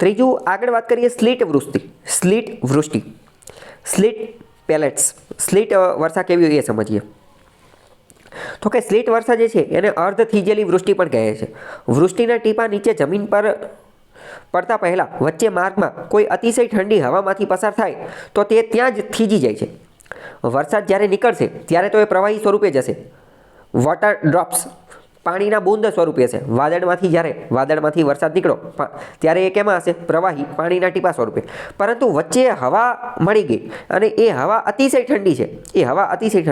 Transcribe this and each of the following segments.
ત્રીજું આગળ વાત કરીએ સ્લીટ વૃષ્ટિ, સ્લીટ પેલેટ્સ, સ્લીટ વર્ષા કેવી હોય એ સમજીએ. તો કે સ્લીટ વર્ષા જે છે એને અર્ધ થીજેલી વૃષ્ટિ પણ કહે છે. વૃષ્ટિના ટીપા નીચે જમીન પર પડતા પહેલાં વચ્ચે માર્ગમાં કોઈ અતિશય ઠંડી હવામાંથી પસાર થાય તો તે ત્યાં જ થીજી જાય છે. વરસાદ જ્યારે નીકળશે ત્યારે તો એ પ્રવાહી સ્વરૂપે જશે, વોટર ડ્રોપ્સ, પાણીના બૂંદ સ્વરૂપે હશે. વાદળમાંથી વરસાદ નીકળો ત્યારે એ કેમાં હશે? પ્રવાહી પાણીના ટીપા સ્વરૂપે. પરંતુ વચ્ચે હવા મળી ગઈ અને એ હવા અતિશય ઠંડી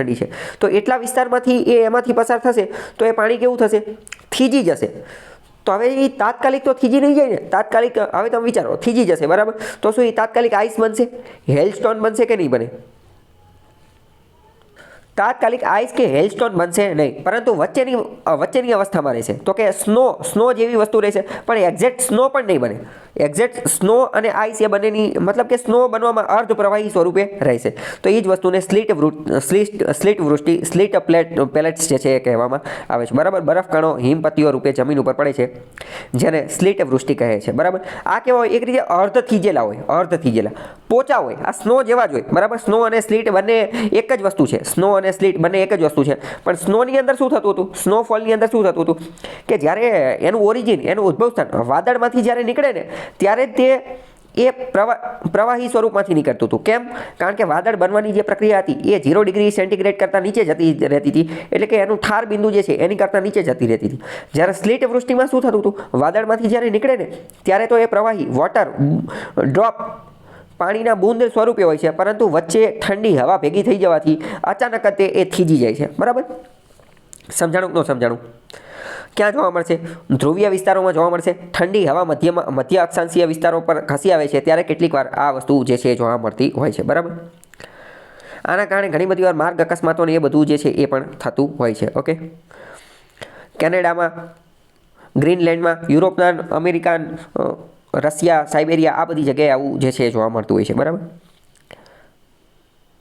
છે, તો એટલા વિસ્તારમાંથી એ એમાંથી પસાર થશે તો એ પાણી કેવું થશે? થીજી જશે. તો હવે એ તાત્કાલિક તો થીજી નહીં જાય ને, તાત્કાલિક હવે તમે વિચારો થીજી જશે, બરાબર. તો શું એ તાત્કાલિક આઈસ બનશે, હેલસ્ટોન બનશે કે નહીં બને? તાત્કાલિક આઈસ કે હેલસ્ટોન બનશે નહીં, પરંતુ વચ્ચેની અવસ્થામાં રહેશે. તો કે સ્નો જેવી વસ્તુ રહેશે, પણ એક્ઝેક્ટ સ્નો પણ નહીં બને. એક્ઝેક્ટ સ્નો અને આઈસ એ બંનેની મતલબ કે સ્નો બનવામાં અર્ધ પ્રવાહી સ્વરૂપે રહેશે. તો એ જ વસ્તુને સ્લીટ વૃષ્ટિ, સ્લીટ પેલેટ્સ જે છે એ કહેવામાં આવે છે, બરાબર. બરફકણો હિમપત્તીઓ રૂપે જમીન ઉપર પડે છે, જેને સ્લીટ વૃષ્ટિ કહે છે, બરાબર. આ કેવા હોય? એક રીતે અર્ધ થીજેલા પોચા હોય, આ સ્નો જેવા જ હોય, બરાબર. સ્નો અને સ્લીટ બંને એક જ વસ્તુ છે. સ્નો અને સ્લીટ બંને એક જ વસ્તુ છે. પણ સ્નોની અંદર શું થતું હતું? સ્નોફોલની અંદર શું થતું હતું કે જ્યારે એનું ઉદ્ભવ સ્થાન વાદળમાંથી જ્યારે નીકળે ને ત્યારે તે એ પ્રવાહી સ્વરૂપમાંથી નીકળતું હતું. કેમ? કારણ કે વાદળ બનવાની જે પ્રક્રિયા હતી એ 0 ડિગ્રી સેન્ટીગ્રેડ કરતાં નીચે જતી રહેતી હતી, એટલે કે એનું ઠાર બિંદુ જે છે એની કરતાં નીચે જતી રહેતી હતી. જ્યારે સ્લીટ વૃષ્ટિમાં શું થતું હતું? વાદળમાંથી જ્યારે નીકળે ને ત્યારે તો એ પ્રવાહી વોટર ડ્રોપ પાણીના બૂંદ સ્વરૂપે હોય છે, પરંતુ વચ્ચે ઠંડી હવા ભેગી થઈ જવાથી અચાનક જ એ થીજી જાય છે, બરાબર. સમજાણું? ક્યાં જોવા મળશે? ધ્રુવીય વિસ્તારોમાં જોવા મળશે. ઠંડી હવા મધ્ય અક્ષાંશીય વિસ્તારો પર ખસી આવે છે ત્યારે કેટલીક વાર આ વસ્તુ જે છે જોવા મળતી હોય છે, બરાબર. આના કારણે ઘણી બધી વાર માર્ગ અકસ્માતો ને એ બધું જે છે એ પણ થતું હોય છે. ઓકે. કેનેડામાં, ગ્રીનલેન્ડમાં, યુરોપના, અમેરિકા, રશિયા, સાઇબેરિયા આ બધી જગ્યાએ આવું જે છે જોવા મળતું હોય છે, બરાબર.